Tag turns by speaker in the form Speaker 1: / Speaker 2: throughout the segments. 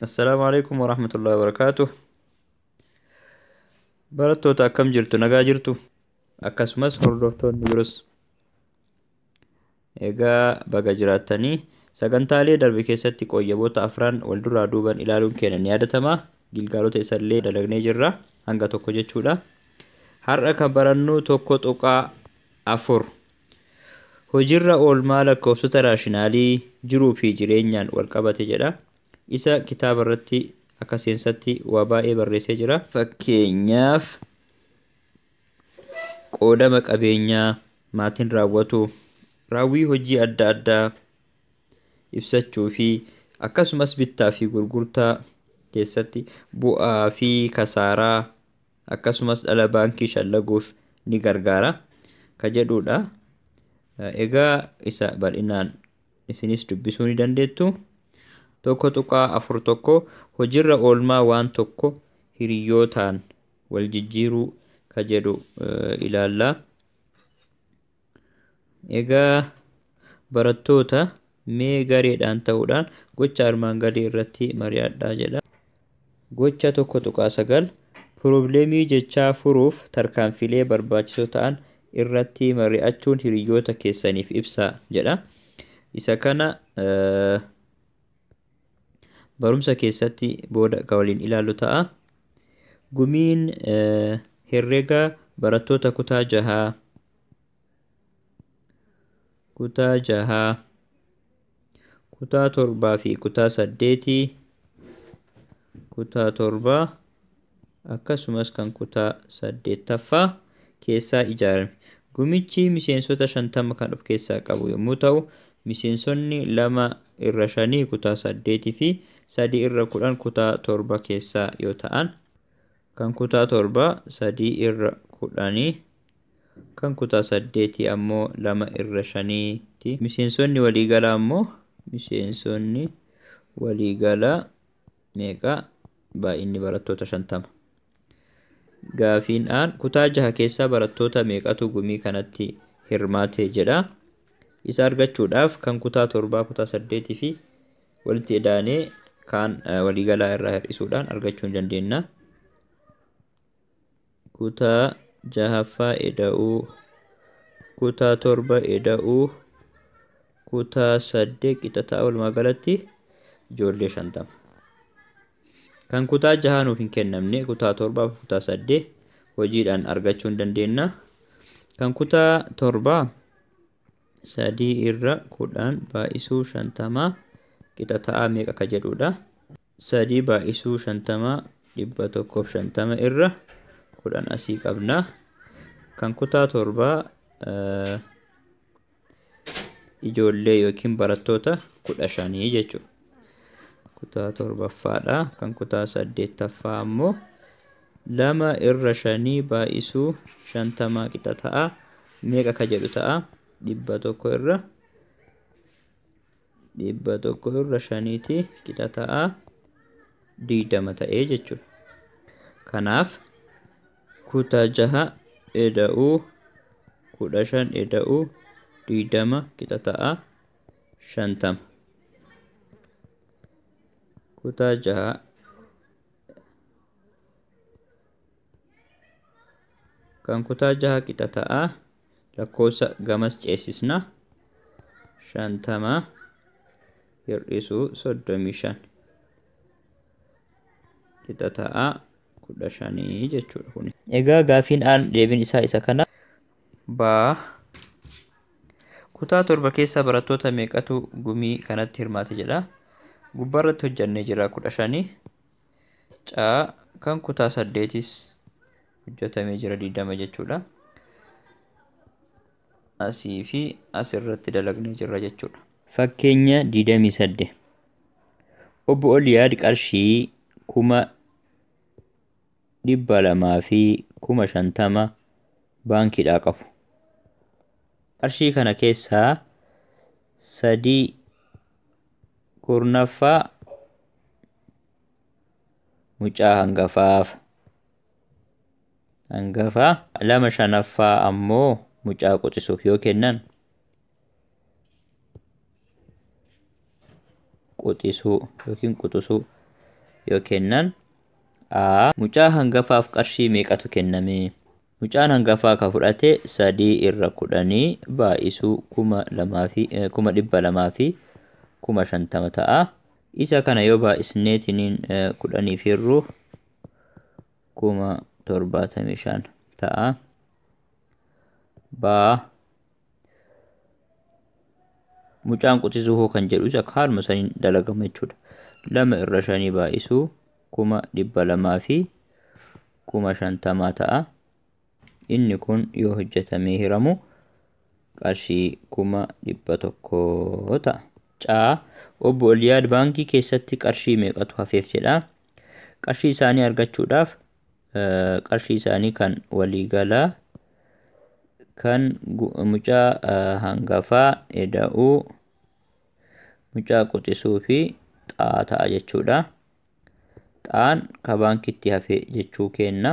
Speaker 1: السلام عليكم ورحمة الله وبركاته. barattoota akkam jirtu nagaa jirtu akkasumas hordoftoonni biroos egaa baga jiraattanii sagantaalee darbe keessatti qooyyaboota afran wal duraa duuban ilaaluun keenya ni yaadatama. Gilgaalota isallee dalagnee jirra hanga tokko jechuudha. Har'a kan barannu tokko tuqaa afur hojiirra oolmaa lakkoofsota raashinaalii jiruu fi jireenyaan wal qabate jedha. Isa kitaaba irratti akka seensatti waa baay'ee barreessee jira. Fakkeenyaaf qoodama qabeenyaa maatiin raawwatu, raawwii hojii adda addaa ibsachuu fi akkasumas bittaa fi gurgurtaa keessatti bu'aa fi kasaaraa akkasumas dhala baankii shallaguuf ni gargaara ka jedhudha. Egaa isa bal'inaan isinis dubbisuu ni dandeettu. Tokko tuqaa afur tokko hojiirra oolmaa waan tokko hiriyootaan wal jijjiiruu ka jedhu ilaalla. Egaa barattoota mee gareedhaan ta'uudhaan gocha armaan gadii irratti mari'adhaa jedha. Gocha tokko tuqaa sagal piroobileemii jechaa furuuf tarkaanfilee barbaachisoo ta'an irratti mari'achuun hiriyoota keessaniif ibsaa jedha. Isa kana barumsa keessatti booda ka waliin ilaallu ta'a. Gumiin herrega barattoota kutaa jahaa kutaa torbaa fi kutaa saddeetii kutaa torbaa akkasumas kan kutaa saddeettaffaa keessaa ijaarame. Gumichi miseensota 50 kan of keessaa qabu yommuu ta'u, miseensonni 2/5 kutaa 8 fi 3/10 kutaa 7 keessaa yoo ta'an, kan kutaa 7 3/10 kan kutaa 8 ammoo 2/5ti. Miseensonni waliigalaa ammoo meeqa? Baay'inni barattoota 50. Gaafiin aan kutaa 6 keessaa barattoota meeqatu gumii kanatti hirmaate jedha. Isa argachuudhaaf kan kutaa 7 kutaa 8 fi walitti idaanee kan waliigalaa irraa hir'isuudhaan argachuu ni dandeenya. Kutaa 6ffaa eda'uu, kutaa 7 eda'uu, kutaa 8 qixataa walumaa galatti ijoollee 50. Kan kutaa 6 nuuf hin kennamne kutaa 7 fi kutaa 8 hojiidhaan argachuu ni dandeenya. Kan kutaa 7 3/10 baay'isuu 50 qixataa meeqa ka jedhudha. 3 baay'isuu 50 150 irra 10 asii qabna. Kan kutaa 7 ijoollee yookiin barattoota 15 jechuudha. Kutaa 7ffaadha. Kan kutaa 8ffaa ammoo 2/5 baay'isuu 50 qixataa meeqa ka jedhu ta'a. 100 irra 5ti qixataa 20 ta'ee jechuudha. Kanaaf kutaa 6 eda'uu 15 eda'uu 20 qixataa 50. Kutaa 6 kan kutaa 6 qixataa lakkoofsa gamas ceesisna 50 hir'isuu 35 qixataa 15 jechuudha kuni. Egaa gaafiin aan deebiin isaa isa kana. Kutaa 7 keessa barattoota meeqatu gumii kanatti hirmaate jedha. Gubbaarratti hojjannee jira 15. Kan kutaa 8s hojjetamee jira 20 jechuudha. Asii fi asirratti dalagnee jirra jechuudha. Fakkeenya 28. Obbo Oliyaad qarshii 200,000 fi 50,000 baankiidhaa qabu. Qarshii kana keessaa 3/4 mucaa hangafaaf 2/5 ammoo mucaa quxisuuf yoo kennan quxisuu yookiin quxisuu yoo kennan A. Mucaa hangafaaf qarshii meeqatu kenname? Mucaan hangafaa ka fudhate 3/10 baay'isuu 2,250 ta'a. Isa kana yoo baay'isneetiniin 10 firru 75,000 ta'a. Mucaan quxisuu hoo kan jedhu isa haaluma saniin dalagama jechuudha. 2/5 baay'isuu 2,250 ta'a. Inni kun yoo hojjetamee hiramu qarshii 100,000 ta'a. Caa obbo Liyaad baankii keessatti qarshii meeqatu hafeef jedha. Qarshii isaanii argachuudhaaf qarshii isaanii kan waliigalaa kan mucaa hangafaa eda'uu mucaa quxisuu fi xaa ta'a jechuudha. Xaan ka baankitti hafe jechuu kenna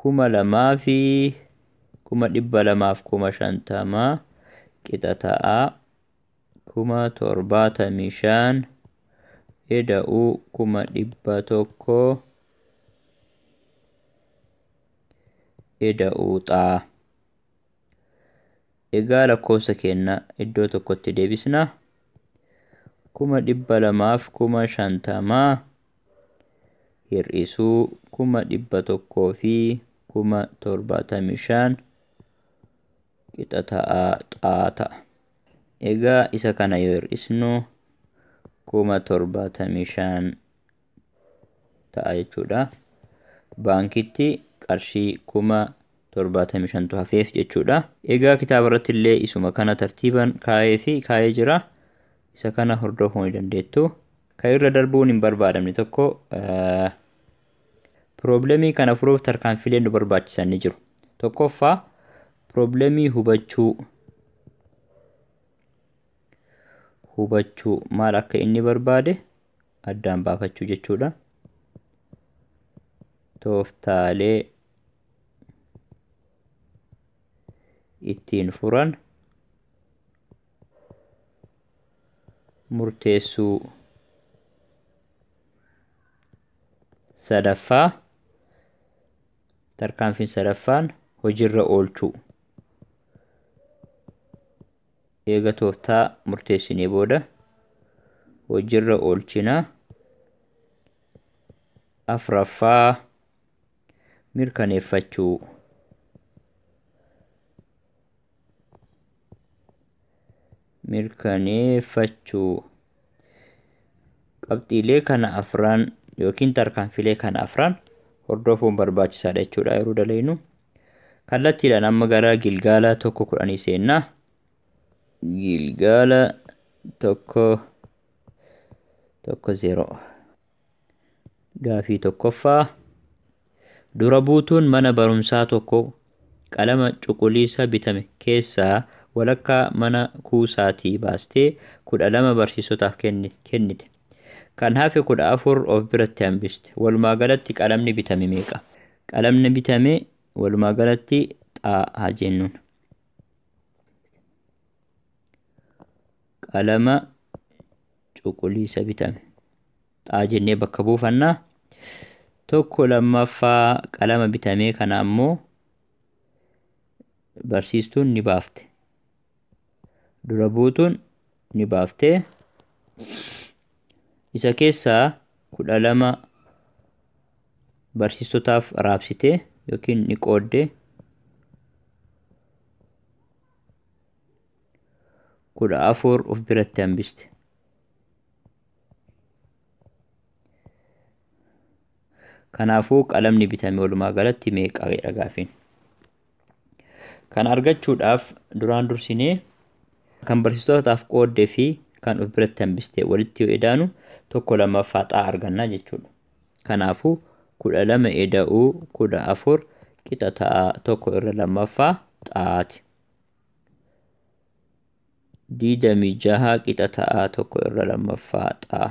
Speaker 1: 2,250 qixa ta'a 75,000 eda'uu 100,000 eda'uu xaa. Egaa lakkoofsa keenya iddoo tokkotti deebisna. 2,250 hir'isuu 100,000 fi 75,000 qixa ta'a xaa ta'a. Egaa isa kana yoo hir'isnu 75,000 ta'a jechuudha. Baankitti qarshii 75,000 hafeef jechuudha. Egaa kitaaba irratti illee isuma kana tartiiban kaa'ee jira. Isa kana hordofuu ni dandeettu. Kan irra darbuun hin barbaadamne tokko Probleemii kana furuuf tarkaanfilee nu barbaachisan ni jiru. Tokkoffaa probleemii hubachuu maal akka inni barbaade addaan baafachuu jechuudha. Tooftaalee ittiin furan murteessuu. Sadaffaa tarkaanfiin sadaffaan hojiirra oolchuu. Eega tooftaa murteessinee booda hojiirra oolchina. Afraffaa mirkaneeffachuu. Qabxiilee kana afran yookiin tarkaanfilee kana afran hordofuun barbaachisaadha jechuudha yeroo dalagnu. Kallattiidhaan amma gara Gilgaala 1:10 seennaa. Gilgaala 1:0. Gaafii tokkoffaa. Dura buutuun mana barumsaa tokko qalama cuquliisa bitame keessaa walakkaa mana kuusaatii baastee 12 barsiisotaaf kennite. Kan hafe 14 of biratti hambiste. Walumaa galatti qalamni bitame meeqa? Qalamni bitame walumaa galatti xaa haa jennuun. Qalama cuquliisa bitame. Xaa jennee bakka buufannaa. Tokko lammaffaa qalama bitame kana ammoo barsiistuun ni baafte. Dura buutuun ni baafte. Isa keessaa 12 barsiisotaaf raabsite yookiin ni qoodde. 14 of biratti hambiste. Kanaafuu qalamni bitame walumaa galatti meeqadha gaafiin. Kan argachuudhaaf duraan dursinee kan barsiisotaaf qooddee fi kan of biratti hambiste walitti yoo edaanu 1/2 xaa arganna jechuudha. Kanaafuu 12 eda'uu 14 qixa ta'a 1/2 xaati. 26 qixa ta'a 1/2 xaa.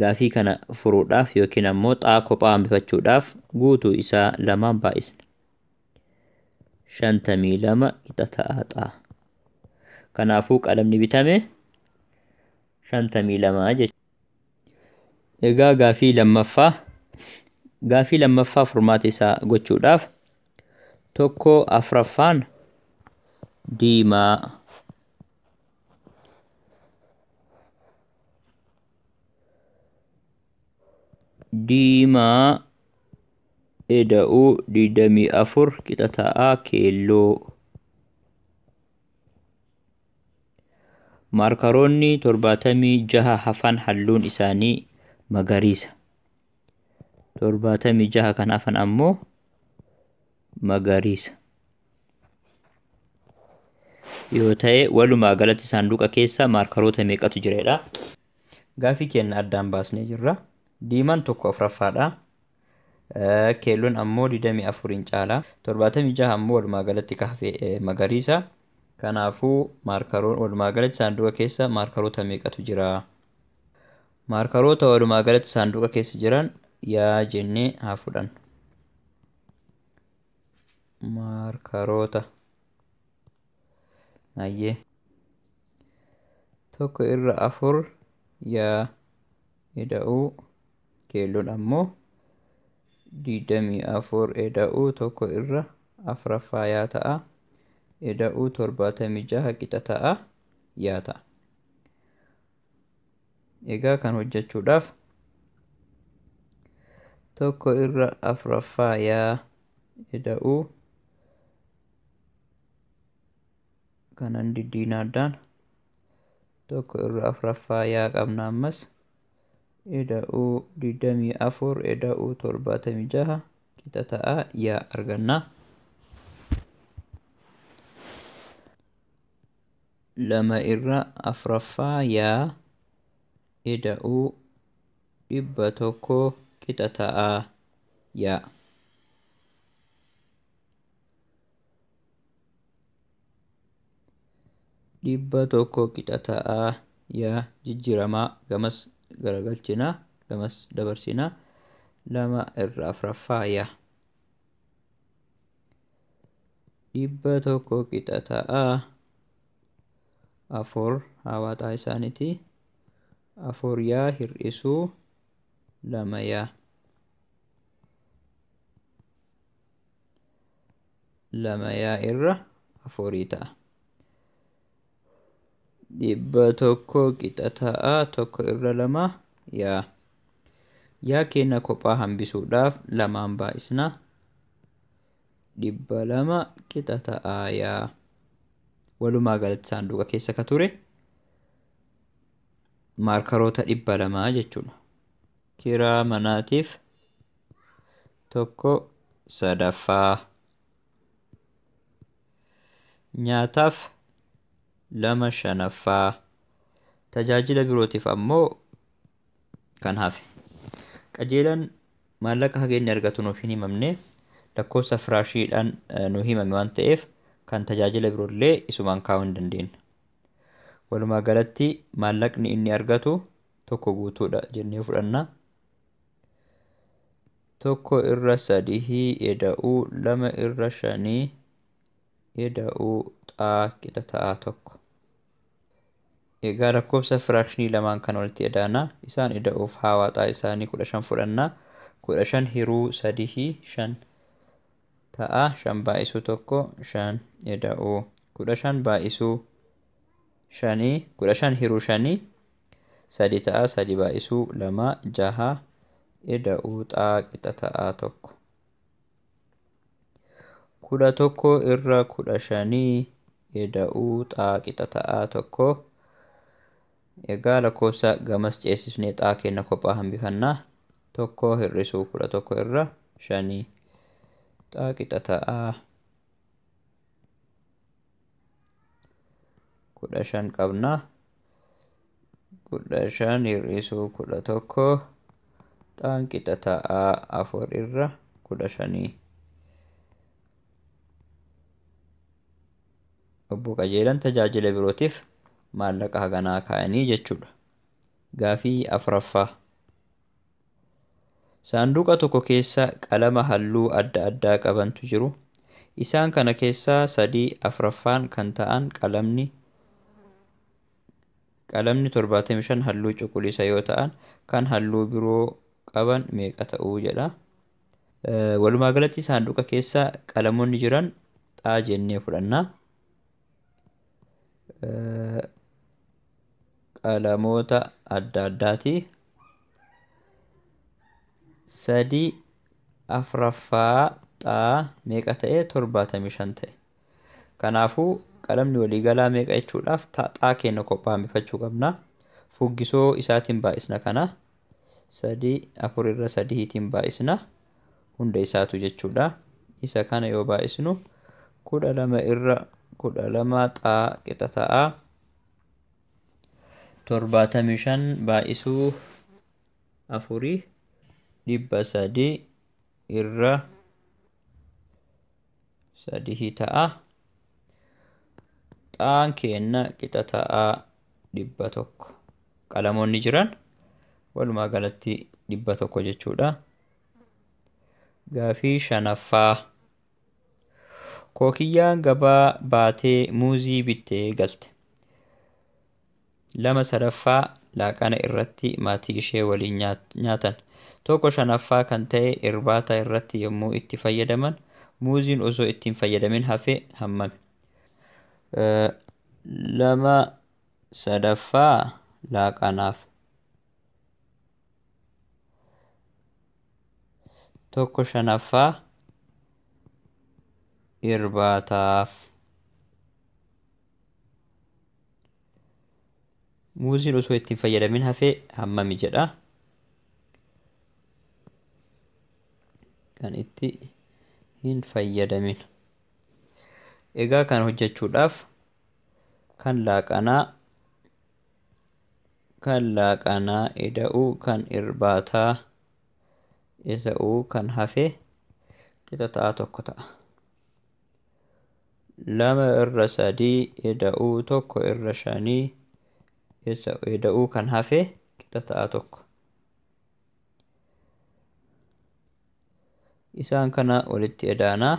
Speaker 1: Gaafii kana furuudhaaf yookiin ammoo xaa kophaa hambifachuudhaaf guutuu isaa 2 baay'isna. 52 qixa ta'a xaa. Kanaafuu qalamni bitame 52 jechuudha. Egaa gaafii lammaffaa furmaata isaa gochuudhaaf tokko afraffaan diimaa eda'uu 24 qixa ta'a keelloo. Maarkaroonni 76 hafan halluun isaanii magariisa. 76 kan hafan ammoo magariisa yoo ta'e walumaa galatti saanduqa keessa maarkaroota meeqatu jireedha? Gaafii keenya addaan baasnee jirra. Diimaan tokko afuraffaadha. Keelloon ammoo 24 caala. 76 ammoo walumaa galatti kaafee magariisa. Kanaafuu maarkaroon walumaa galatti saanduqa keessa maarkaroota meeqatu jira? Maarkaroota walumaa galatti saanduqa keessa jiran yaa jennee haa fudhannu. Maarkaroota ayyee tokko irra 4 yaa eda'uu keelloon ammoo 24 eda'uu tokko irra afuraffaa yaa ta'a. Eda'uu 76 qixa ta'a yaa ta'a. Egaa kan hojjechuudhaaf tokko irra afuraffaa yaa eda'uu kanan diddiina addaan tokko irra afuraffaa yaa qabna ammas eda'uu 24 eda'uu 76 qixa ta'a yaa arganna. Lama irra afuraffaa yaa eda'uu 100 qixa ta'a yaa. Dhibba tokko qixa ta'a yaa jijjiiramaa gamas garagalchina gamas dabarsina. Lama irra afuraffaa yaa 100 qixa ta'a 4 hawaaxaa isaaniiti. 4 yaa hir'isuu 2 yaa 2 yaa irra 4 ta'a. 100 qixa ta'a 1 irra 2 yaa. Yaa keenya kophaa hambisuudhaaf 2 baay'isna. 200 qixa ta'a yaa. Walumaa galatti saanduqa keessa ka ture maarkaroota 200 jechuudha. Kiraa manaatiif 1 sadaffaa. Nyaataaf 2 shanaffaa. Tajaajila birootiif ammoo kan hafe. Qajeelan maallaqa hageenyi argatu nuuf hin himamne lakkoofsa firaashiidhaan nu himame waan ta'eef kan tajaajila biroollee isumaan kaa'uu hin dandeenye. Walumaa galatti maallaqni inni argatu tokko guutuudha jennee fudhanna. 1 irra 3 eda'uu 2 irra 5 eda'uu xaa qixa ta'a 1. Egaa lakkoofsa firaashinii lamaan kan walitti edaana. Isaan eda'uuf hawaaxaa isaanii 15 fudhanna. 15 hiruu 3 5 ta'a. 5 baay'isuu 1 5 eda'uu 15 baay'isuu 5 15 hiruu 5 3 ta'a. 3 baay'isuu 2 6 eda'uu xaa qixa ta'a 1. 11 irra 15 eda'uu xaa qixa ta'a 1. Egaa lakkoofsa gamas ceesifnee xaa keenya kophaa hambifanna. 1 hir'isuu 11 irra 5 xaa qixa ta'a 15 qabna. 15 hir'isuu 11 xaan qixa ta'a 4 irra 15. Obbo Qajeelan tajaajila birootiif maallaqa haganaa kaa'anii jechuudha. Gaafii afuraffaa. Saanduqa tokko keessa qalama halluu adda addaa qabantu jiru. Isaan kana keessaa 3 afuraffaan kan ta'an qalamni 75 halluu cuquliisa yoo ta'an kan halluu biroo qaban meeqa ta'uu jedha. Walumaa galatti saanduqa keessa qalamoonni jiran xaa jennee fudhanna. Qalamoota adda addaati. 3 afraffaa xaa meeqa ta'e 75 ta'e. Kanaafuu qalamni waliigalaa meeqa jechuudhaaf xaa keenya kophaa hambifachuu qabna. Fuggisoo isaatiin baay'isna kana 3 4 irra 3tiin baay'isna hunda isaatu jechuudha. Isa kana yoo baay'isnu 12 irra 12 xaa qixa ta'a. 75 baay'isuu 4 300 irra 3 ta'a. Xaan keenya qixa ta'a 100. Qalamoonni jiran walumaa galatti 100 jechuudha. Gaafii 5ffaa. Kookiyyaan gabaa baatee muuzii bittee galte. 2 sadaffaa laaqana irratti maatii ishee waliin nyaatan. 1 shanaffaa kan ta'e irbaata irratti yommuu itti fayyadaman muuziin osoo ittiin fayyadamin hafe hammami. 2 sadaffaa laaqanaaf. 1 shanaffaa irbaataaf. Muuziin osoo ittiin fayyadamin hafe hammami jedha. Kan itti hin fayyadamin. Egaa kan hojjechuudhaaf kan laaqanaa ida'uu kan irbaataa ida'uu kan hafe qixa ta'a 1 ta'a. 2 irra 3 ida'uu 1 irra 5 ida'uu kan hafe qixa ta'a 1. Isaan kana walitti edaanaa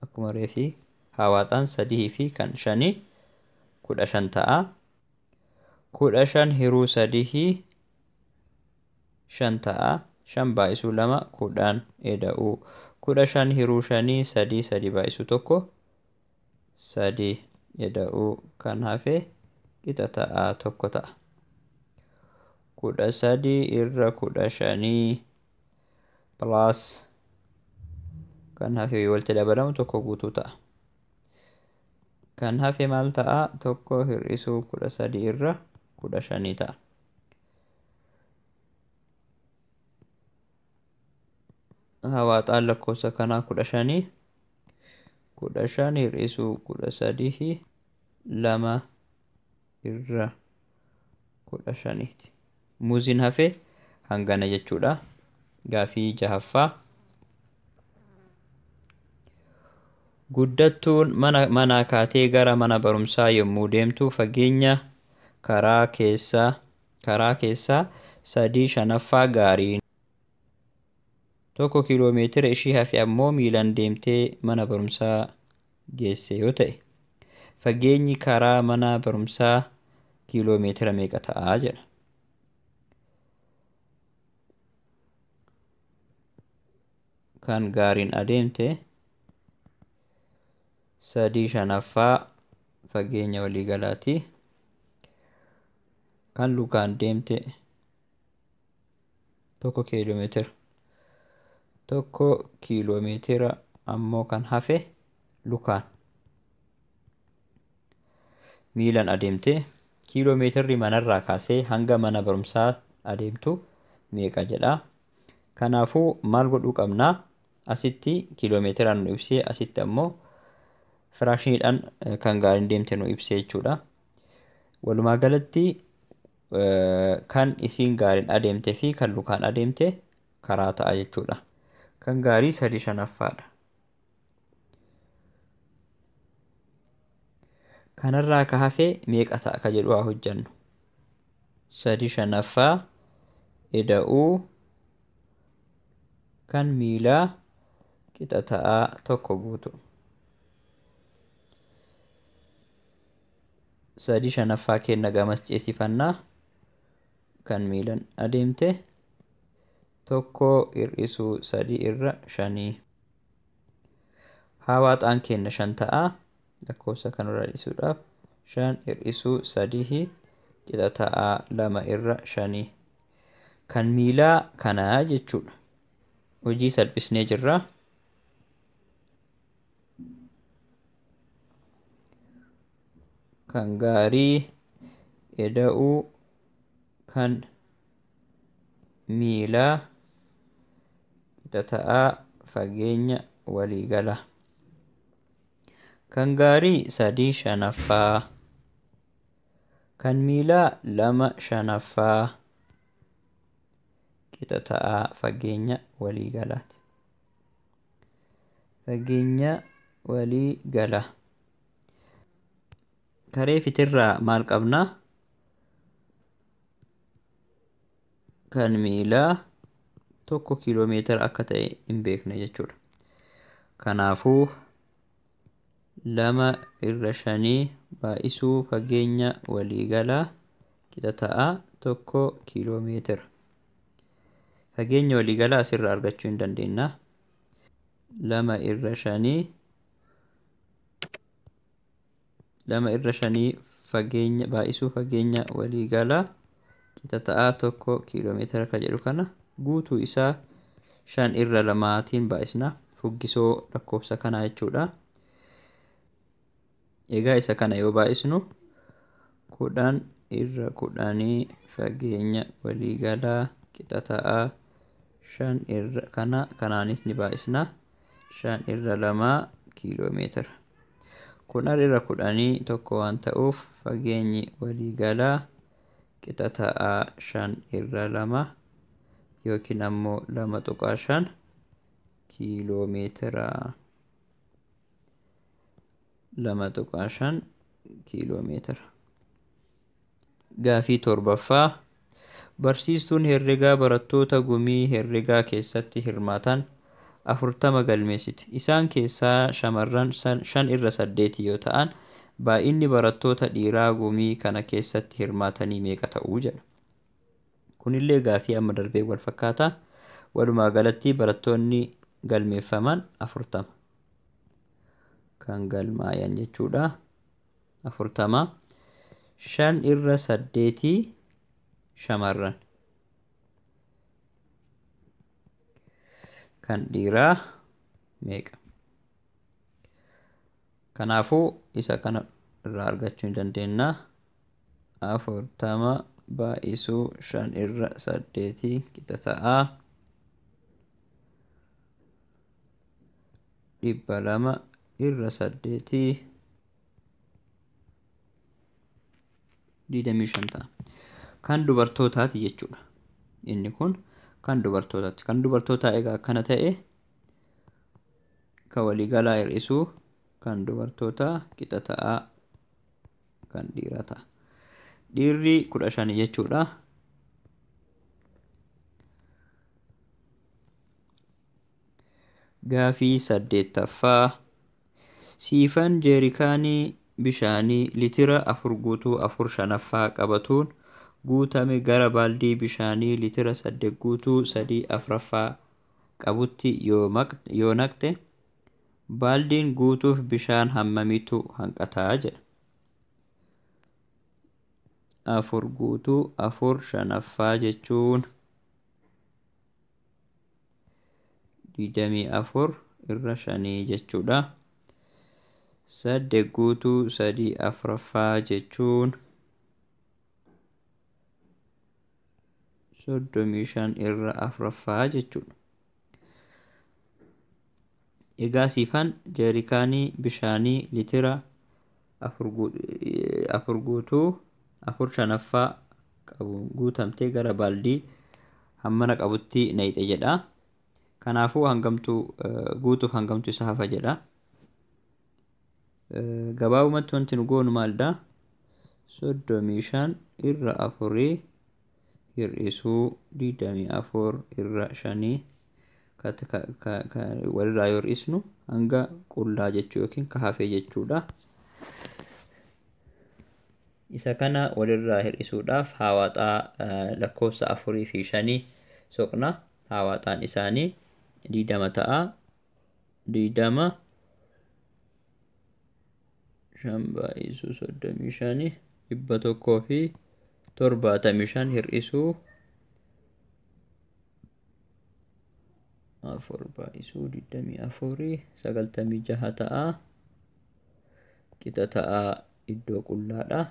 Speaker 1: akkuma reefi hawaaxaan 3 fi kan 5 15 ta'a. 15 hiruu 3 5 ta'a. 5 baay'isuu 2 10 ida'uu. 15 hiruu 5 3 3 baay'isuu 1 3 ida'uu kan hafe qixa ta'a 1 ta'a. 13 irra 15 plus kan hafe walitti dabalamu 1 guutuu ta'a. Kan hafe maal ta'a? 1 hir'isuu 13 irra 15 ta'a. Hawaaxaan lakkoofsa kanaa 15 hir'isuu 13 2 irra 15ti. Muuziin hafe hangana jechuudha. Gaafii 6ffaa. Guddattuun manaa kaatee gara mana barumsaa yommuu deemtu fageenya karaa keessaa 3 shanaffaa gaariin 1 kiiloomeetira ishii hafe ammoo miilaan deemtee mana barumsaa geesse yoo ta'e fageenyi karaa mana barumsaa kiiloomeetira meeqa ta'a jedha. Kan gaariin adeemte 3 shanaffaa fageenya waliigalaati. Kan lukaan deemte 1 kiiloomeetira. 1 kiiloomeetira ammoo kan hafe lukaan. Miilaan adeemte kiiloomeetirri manarraa kaasee hanga mana barumsaa adeemtu meeqa jedha. Kanaafuu maal godhuu qabnaa? Asitti kiiloomeetiraan nu ibsee asitti ammoo firaashiniidhaan kan gaariin deemte nu ibsee jechuudha. Walumaa galatti kan isiin gaariin adeemte fi kan lukaan adeemte karaa ta'a jechuudha. Kan gaarii 3 shanaffaadha. Kanarraa ka hafe meeqa ta'a ka jedhu haa hojjannu. 3 shanaffaa ida'uu kan miilaa qixa ta'aa 1 guutu. sadii shanaffaa kenna gamas ceesifannaa kan miilan adeemte tokko hir'isuu sadii irra shanii. Hawaaxaan kenna 5 ta'a. Lakkoofsa kanarraa hir'isuudhaaf 5 hir'isuu 3 qixa ta'a 2 irra 5. Kan miilaa kanaa jechuudha. Hojii salphisnee jirra. Kan gaarii eda'uu kan miilaa qixa ta'a fageenya waliigala. Kan gaarii 3 shanaffaa. Kan miilaa 2 shanaffaa qixa ta'a fageenya waliigalaati. Fageenya waliigala. Karee fitirraa maal qabnaa? Kan miilaa 1 kiiloomeetira akka ta'e hin beekne jechuudha. Kanaafuu 2 irra 5 baay'isuu fageenya waliigalaa qixa ta'a 1 kiiloomeetira. Fageenya waliigalaa asirraa argachuu hin dandeenya. 2 irra 5 fageenya baay'isuu fageenya waliigalaa qixa ta'a 1 kiiloomeetira kan jedhu kana guutuu isaa 5 irra 2tiin baay'isna. Fuggisoo lakkoofsa kanaa jechuudha. Egaa isa kana yoo baay'isnu 10 irra 10 fageenya waliigalaa qixa ta'a 5 irra kanaanis ni baay'isna 5 irra 2 kiiloomeetira. 10 irra 10 tokko waan ta'uuf fageenyi waliigalaa qixa ta'a 5 irra 2 yookiin ammoo 2.5 kiiloomeetira. 2.5 kiiloomeetira. Gaafii 7ffaa. Barsiistuun herregaa barattoota gumii herregaa keessatti hirmaatan 40 galmeessiti. Isaan keessaa shamarran 5 irra 8 yoo ta'an baay'inni barattoota dhiiraa gumii kana keessatti hirmaatanii meeqa ta'uu jedha. Kunillee gaafii amma darbee wal fakkaata. Walumaa galatti barattoonni galmeeffaman 40. Kan galmaayan jechuudha 40. 5 irra 8 shamarran. Kan dhiiraa meeqa? Kanaafuu isa kana irraa argachuu hin dandeenya. 40 baay'isuu 5 irra 8 qixa ta'a 200 irra 8 25 ta'a. Kan dubartootaati jechuudha. Inni kun kan dubartootaati. Kan dubartootaa egaa akkana ta'e kan waliigalaa hir'isuu kan dubartootaa qixa ta'a kan dhiiraa ta'a. Dhiirri 15 jechuudha. Gaafii 8ffaa. Siifan jeerikaanii bishaanii litira 4 guutuu 4 shanaffaa qabatuun guutame gara baaldii bishaanii litira 8 guutuu 3 afraffaa qabutti yoo naqxe baaldiin guutuuf bishaan hammamiitu hanqataa jedha. 4 guutuu 4 shanaffaa jechuun 24 irra 5 jechuudha. 8 guutuu 3 afraffaa jechuun 35 irra afraffaa jechuudha. Egaa siifan jeerikaanii bishaanii litira 4 guutuu 4 shanaffaa qabu guutamtee gara baaldii hammana qabutti naqxe jedha. Kanaafuu guutuuf hangamtu isa hafa jedha. Gabaabumatti wanti nu goonu maalidha? 35 irra 4 hir'isuu 24 irra 5 walirraa yoo hir'isnu hanga qullaa jechuu yookiin ka hafee jechuudha. Isa kana walirraa hir'isuudhaaf hawaaxaa lakkoofsa 4 fi 5 soqna. Hawaaxaan isaanii 20 ta'a. 20 5/35 100 fi 75 hir'isuu 4/24 96 ta'a. Qixa ta'a iddoo qullaadha.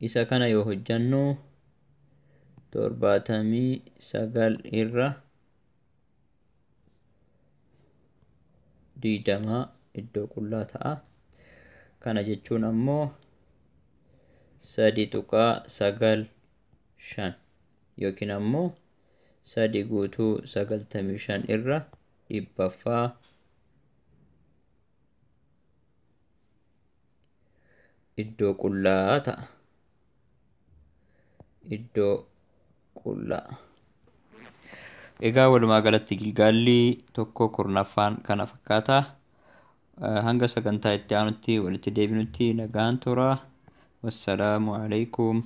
Speaker 1: Isa kana yoo hojjannu 79 irra 20 iddoo qullaa ta'a. Kana jechuun ammoo 3.95 yookiin ammoo 3/95 irra 100ffaa iddoo qullaa ta'a. Iddoo qullaa. Egaa walumaa galatti gilgaalli tokko kurnaffaan kana fakkaata. Hanga sagantaa itti aanutti walitti deebinutti nagaan tura. Wassalaamu alaikum.